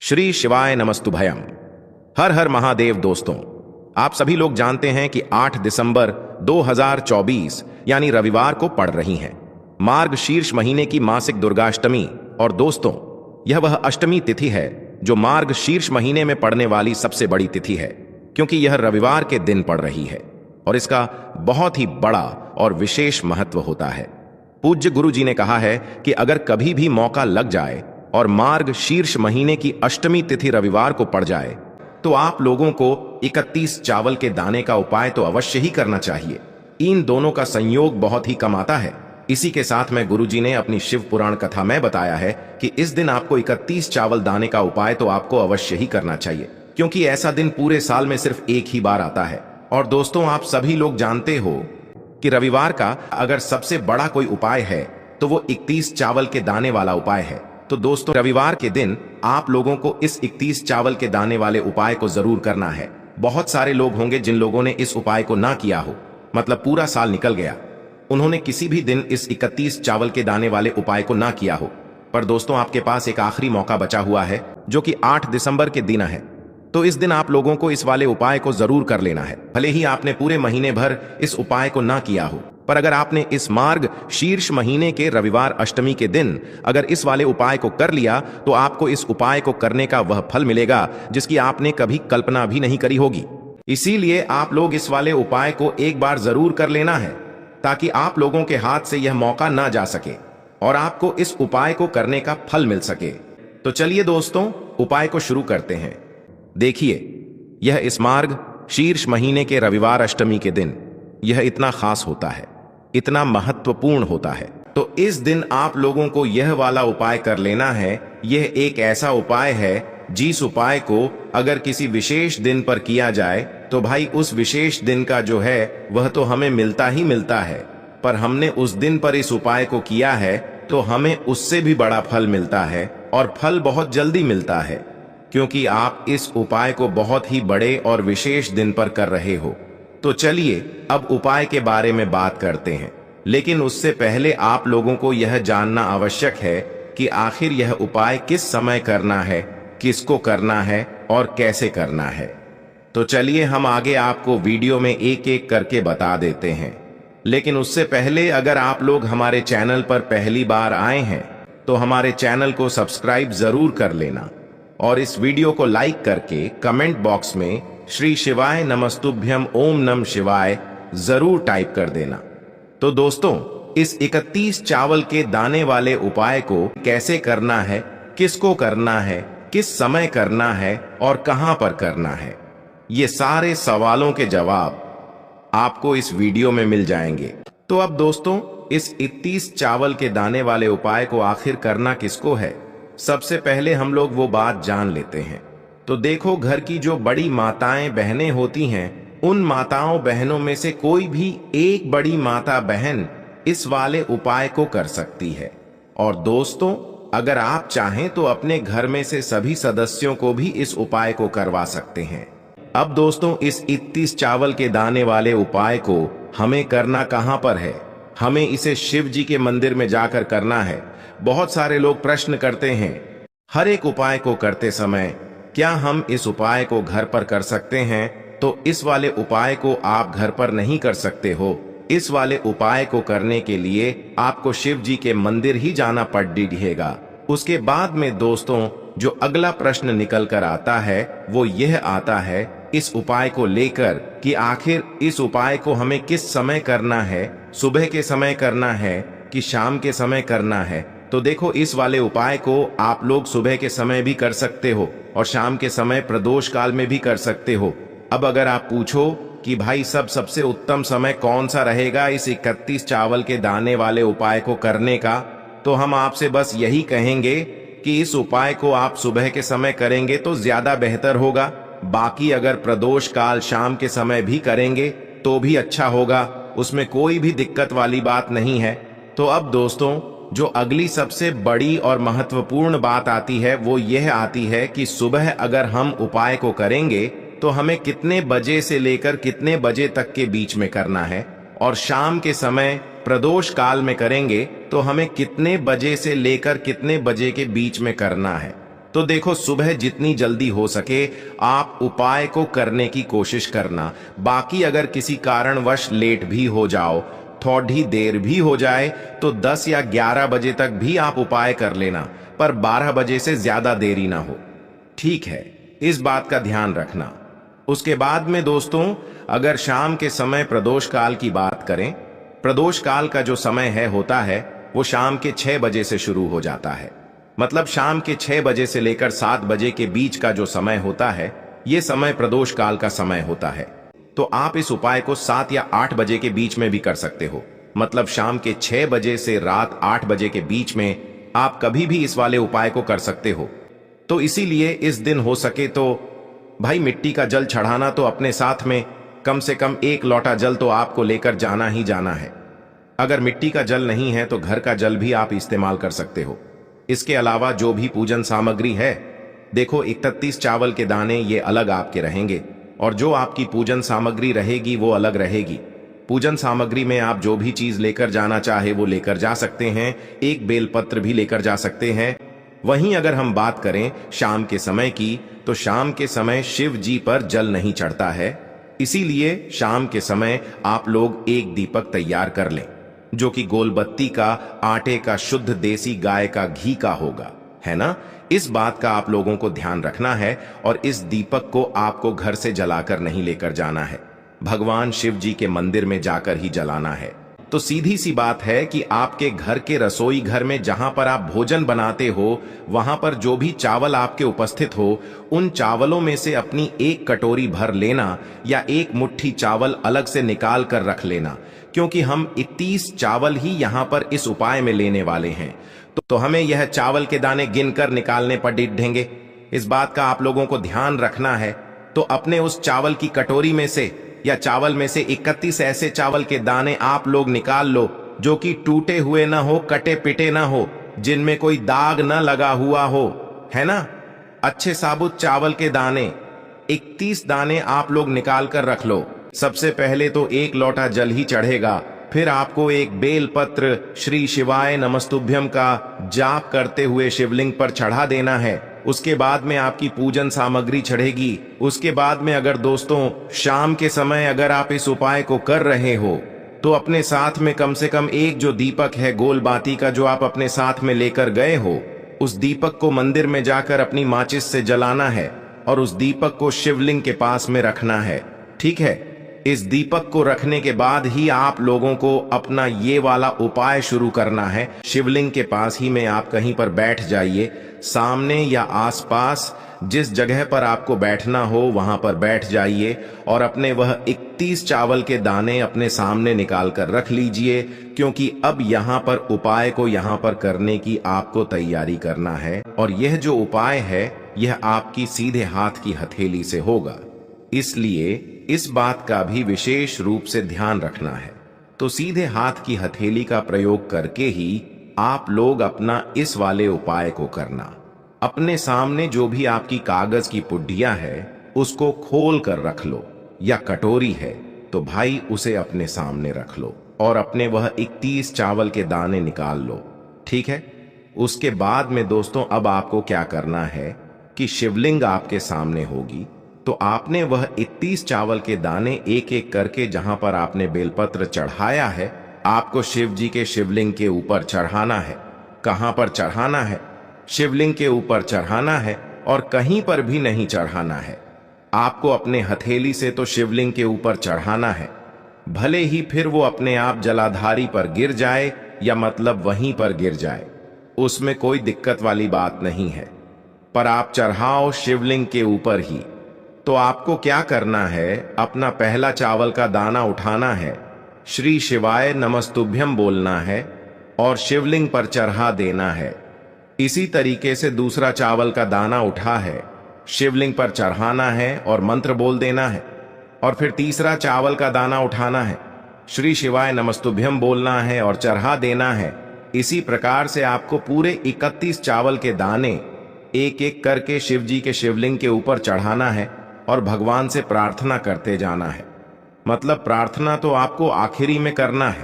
श्री शिवाय नमस्तुभयम। हर हर महादेव। दोस्तों, आप सभी लोग जानते हैं कि 8 दिसंबर 2024 यानी रविवार को पड़ रही हैं मार्ग शीर्ष महीने की मासिक दुर्गाष्टमी। और दोस्तों, यह वह अष्टमी तिथि है जो मार्ग शीर्ष महीने में पड़ने वाली सबसे बड़ी तिथि है, क्योंकि यह रविवार के दिन पड़ रही है और इसका बहुत ही बड़ा और विशेष महत्व होता है। पूज्य गुरु जी ने कहा है कि अगर कभी भी मौका लग जाए और मार्ग शीर्ष महीने की अष्टमी तिथि रविवार को पड़ जाए तो आप लोगों को 31 चावल के दाने का उपाय तो अवश्य ही करना चाहिए। इन दोनों का संयोग बहुत ही कम आता है। इसी के साथ में गुरु जी ने अपनी शिव पुराण कथा में बताया है कि इस दिन आपको 31 चावल दाने का उपाय तो आपको अवश्य ही करना चाहिए, क्योंकि ऐसा दिन पूरे साल में सिर्फ एक ही बार आता है। और दोस्तों, आप सभी लोग जानते हो कि रविवार का अगर सबसे बड़ा कोई उपाय है तो वो 31 चावल के दाने वाला उपाय है। तो दोस्तों, रविवार के दिन आप लोगों को इस 31 चावल के दाने वाले उपाय को जरूर करना है। बहुत सारे लोग होंगे जिन लोगों ने इस उपाय को ना किया हो, मतलब पूरा साल निकल गया, उन्होंने किसी भी दिन इस 31 चावल के दाने वाले उपाय को ना किया हो। पर दोस्तों, आपके पास एक आखिरी मौका बचा हुआ है जो कि 8 दिसंबर के दिन है। तो इस दिन आप लोगों को इस वाले उपाय को जरूर कर लेना है, भले ही आपने पूरे महीने भर इस उपाय को ना किया हो। पर अगर आपने इस मार्ग शीर्ष महीने के रविवार अष्टमी के दिन अगर इस वाले उपाय को कर लिया तो आपको इस उपाय को करने का वह फल मिलेगा जिसकी आपने कभी कल्पना भी नहीं करी होगी। इसीलिए आप लोग इस वाले उपाय को एक बार जरूर कर लेना है, ताकि आप लोगों के हाथ से यह मौका ना जा सके और आपको इस उपाय को करने का फल मिल सके। तो चलिए दोस्तों, उपाय को शुरू करते हैं। देखिए, यह इस मार्ग शीर्ष महीने के रविवार अष्टमी के दिन यह इतना खास होता है, इतना महत्वपूर्ण होता है। तो इस दिन आप लोगों को यह वाला उपाय कर लेना है। यह एक ऐसा उपाय है जिस उपाय को अगर किसी विशेष दिन पर किया जाए तो भाई उस विशेष दिन का जो है वह तो हमें मिलता ही मिलता है, पर हमने उस दिन पर इस उपाय को किया है तो हमें उससे भी बड़ा फल मिलता है, और फल बहुत जल्दी मिलता है, क्योंकि आप इस उपाय को बहुत ही बड़े और विशेष दिन पर कर रहे हो। तो चलिए अब उपाय के बारे में बात करते हैं, लेकिन उससे पहले आप लोगों को यह जानना आवश्यक है कि आखिर यह उपाय किस समय करना है, किसको करना है और कैसे करना है। तो चलिए हम आगे आपको वीडियो में एक एक करके बता देते हैं। लेकिन उससे पहले अगर आप लोग हमारे चैनल पर पहली बार आए हैं तो हमारे चैनल को सब्सक्राइब जरूर कर लेना और इस वीडियो को लाइक करके कमेंट बॉक्स में श्री शिवाय नमस्तुभ्यम ओम नम शिवाय जरूर टाइप कर देना। तो दोस्तों, इस 31 चावल के दाने वाले उपाय को कैसे करना है, किसको करना है, किस समय करना है और कहां पर करना है, ये सारे सवालों के जवाब आपको इस वीडियो में मिल जाएंगे। तो अब दोस्तों, इस 31 चावल के दाने वाले उपाय को आखिर करना किसको है, सबसे पहले हम लोग वो बात जान लेते हैं। तो देखो, घर की जो बड़ी माताएं बहनें होती हैं, उन माताओं बहनों में से कोई भी एक बड़ी माता बहन इस वाले उपाय को कर सकती है। और दोस्तों, अगर आप चाहें तो अपने घर में से सभी सदस्यों को भी इस उपाय को करवा सकते हैं। अब दोस्तों, इस 31 चावल के दाने वाले उपाय को हमें करना कहां पर है? हमें इसे शिव जी के मंदिर में जाकर करना है। बहुत सारे लोग प्रश्न करते हैं, हर एक उपाय को करते समय क्या हम इस उपाय को घर पर कर सकते हैं? तो इस वाले उपाय को आप घर पर नहीं कर सकते हो। इस वाले उपाय को करने के लिए आपको शिव जी के मंदिर ही जाना पड़ेगा। उसके बाद में दोस्तों, जो अगला प्रश्न निकल कर आता है वो यह आता है इस उपाय को लेकर कि आखिर इस उपाय को हमें किस समय करना है, सुबह के समय करना है कि शाम के समय करना है। तो देखो, इस वाले उपाय को आप लोग सुबह के समय भी कर सकते हो और शाम के समय प्रदोष काल में भी कर सकते हो। अब अगर आप पूछो कि भाई सबसे उत्तम समय कौन सा रहेगा इस 31 चावल के दाने वाले उपाय को करने का, तो हम आपसे बस यही कहेंगे कि इस उपाय को आप सुबह के समय करेंगे तो ज्यादा बेहतर होगा। बाकी अगर प्रदोष काल शाम के समय भी करेंगे तो भी अच्छा होगा, उसमें कोई भी दिक्कत वाली बात नहीं है। तो अब दोस्तों, जो अगली सबसे बड़ी और महत्वपूर्ण बात आती है वो यह आती है कि सुबह अगर हम उपाय को करेंगे तो हमें कितने बजे से लेकर कितने बजे तक के बीच में करना है, और शाम के समय प्रदोष काल में करेंगे तो हमें कितने बजे से लेकर कितने बजे के बीच में करना है। तो देखो, सुबह जितनी जल्दी हो सके आप उपाय को करने की कोशिश करना। बाकी अगर किसी कारणवश लेट भी हो जाओ, थोड़ी देर भी हो जाए, तो 10 या 11 बजे तक भी आप उपाय कर लेना, पर 12 बजे से ज्यादा देरी ना हो। ठीक है, इस बात का ध्यान रखना। उसके बाद में दोस्तों, अगर शाम के समय प्रदोष काल की बात करें, प्रदोष काल का जो समय होता है वो शाम के 6 बजे से शुरू हो जाता है। मतलब शाम के 6 बजे से लेकर 7 बजे के बीच का जो समय होता है, ये समय प्रदोष काल का समय होता है। तो आप इस उपाय को 7 या 8 बजे के बीच में भी कर सकते हो। मतलब शाम के 6 बजे से रात 8 बजे के बीच में आप कभी भी इस वाले उपाय को कर सकते हो। तो इसीलिए इस दिन हो सके तो भाई मिट्टी का जल चढ़ाना तो अपने साथ में कम से कम 1 लोटा जल तो आपको लेकर जाना ही जाना है। अगर मिट्टी का जल नहीं है तो घर का जल भी आप इस्तेमाल कर सकते हो। इसके अलावा जो भी पूजन सामग्री है, देखो 31 चावल के दाने ये अलग आपके रहेंगे, और जो आपकी पूजन सामग्री रहेगी वो अलग रहेगी। पूजन सामग्री में आप जो भी चीज लेकर जाना चाहे वो लेकर जा सकते हैं। एक बेलपत्र भी लेकर जा सकते हैं। वहीं अगर हम बात करें शाम के समय की, तो शाम के समय शिव जी पर जल नहीं चढ़ता है। इसीलिए शाम के समय आप लोग एक दीपक तैयार कर लें, जो कि गोलबत्ती का, आटे का, शुद्ध देसी गाय का घी का होगा, है ना। इस बात का आप लोगों को ध्यान रखना है, और इस दीपक को आपको घर से जलाकर नहीं लेकर जाना है, भगवान शिव जी के मंदिर में जाकर ही जलाना है। तो सीधी सी बात है कि आपके घर के रसोई घर में जहां पर आप भोजन बनाते हो, वहां पर जो भी चावल आपके उपस्थित हो, उन चावलों में से अपनी 1 कटोरी भर लेना, या 1 मुट्ठी चावल अलग से निकाल कर रख लेना, क्योंकि हम 31 चावल ही यहाँ पर इस उपाय में लेने वाले हैं। तो हमें यह चावल के दाने गिनकर निकालने पड़ेंगे। इस बात का आप लोगों को ध्यान रखना है। तो अपने उस चावल की कटोरी में से या चावल में से 31 ऐसे चावल के दाने आप लोग निकाल लो, जो कि टूटे हुए ना हो, कटे पिटे ना हो, जिनमें कोई दाग ना लगा हुआ हो, है ना। अच्छे साबुत चावल के दाने 31 दाने आप लोग निकाल कर रख लो। सबसे पहले तो 1 लोटा जल ही चढ़ेगा, फिर आपको एक बेल पत्र श्री शिवाय नमस्तुभ्यम का जाप करते हुए शिवलिंग पर चढ़ा देना है। उसके बाद में आपकी पूजन सामग्री चढ़ेगी। उसके बाद में अगर दोस्तों शाम के समय अगर आप इस उपाय को कर रहे हो, तो अपने साथ में कम से कम एक जो दीपक है गोल बाती का, जो आप अपने साथ में लेकर गए हो, उस दीपक को मंदिर में जाकर अपनी माचिस से जलाना है, और उस दीपक को शिवलिंग के पास में रखना है। ठीक है, इस दीपक को रखने के बाद ही आप लोगों को अपना ये वाला उपाय शुरू करना है। शिवलिंग के पास ही में आप कहीं पर बैठ जाइए, सामने या आसपास जिस जगह पर आपको बैठना हो वहां पर बैठ जाइए, और अपने वह 31 चावल के दाने अपने सामने निकाल कर रख लीजिए, क्योंकि अब यहाँ पर उपाय को यहाँ पर करने की आपको तैयारी करना है। और यह जो उपाय है यह आपकी सीधे हाथ की हथेली से होगा, इसलिए इस बात का भी विशेष रूप से ध्यान रखना है। तो सीधे हाथ की हथेली का प्रयोग करके ही आप लोग अपना इस वाले उपाय को करना। अपने सामने जो भी आपकी कागज की पुड्डियां है उसको खोल कर रख लो, या कटोरी है तो भाई उसे अपने सामने रख लो, और अपने वह 31 चावल के दाने निकाल लो। ठीक है, उसके बाद में दोस्तों अब आपको क्या करना है कि शिवलिंग आपके सामने होगी, तो आपने वह 31 चावल के दाने एक एक करके जहां पर आपने बेलपत्र चढ़ाया है, आपको शिव जी के शिवलिंग के ऊपर चढ़ाना है। कहां पर चढ़ाना है? शिवलिंग के ऊपर चढ़ाना है, और कहीं पर भी नहीं चढ़ाना है। आपको अपने हथेली से तो शिवलिंग के ऊपर चढ़ाना है, भले ही फिर वो अपने आप जलाधारी पर गिर जाए, या मतलब वहीं पर गिर जाए, उसमें कोई दिक्कत वाली बात नहीं है, पर आप चढ़ाओ शिवलिंग के ऊपर ही। तो आपको क्या करना है, अपना पहला चावल का दाना उठाना है, श्री शिवाय नमस्तुभ्यम बोलना है, और शिवलिंग पर चढ़ा देना है। इसी तरीके से दूसरा चावल का दाना उठा है, शिवलिंग पर चढ़ाना है और मंत्र बोल देना है। और फिर तीसरा चावल का दाना उठाना है, श्री शिवाय नमस्तुभ्यम बोलना है और चढ़ा देना है। इसी प्रकार से आपको पूरे 31 चावल के दाने एक एक करके शिव जी के शिवलिंग के ऊपर चढ़ाना है, और भगवान से प्रार्थना करते जाना है। मतलब प्रार्थना तो आपको आखिरी में करना है,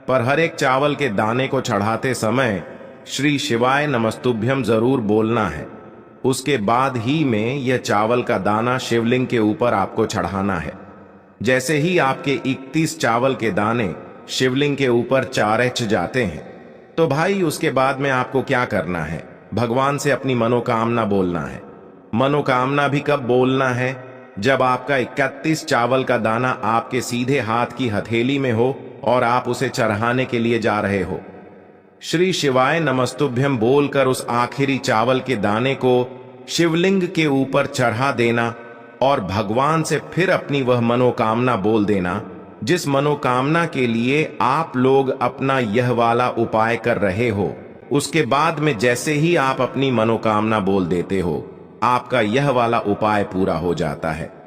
पर हर एक चावल के दाने को चढ़ाते समय श्री शिवाय नमस्तुभ्यम जरूर बोलना है। उसके बाद ही में यह चावल का दाना शिवलिंग के ऊपर आपको चढ़ाना है। जैसे ही आपके 31 चावल के दाने शिवलिंग के ऊपर चारच जाते हैं, तो भाई उसके बाद में आपको क्या करना है? भगवान से अपनी मनोकामना बोलना है। मनोकामना भी कब बोलना है? जब आपका 31 चावल का दाना आपके सीधे हाथ की हथेली में हो और आप उसे चढ़ाने के लिए जा रहे हो। श्री शिवाय नमस्तुभ्यम बोलकर उस आखिरी चावल के दाने को शिवलिंग के ऊपर चढ़ा देना और भगवान से फिर अपनी वह मनोकामना बोल देना, जिस मनोकामना के लिए आप लोग अपना यह वाला उपाय कर रहे हो। उसके बाद में जैसे ही आप अपनी मनोकामना बोल देते हो, आपका यह वाला उपाय पूरा हो जाता है।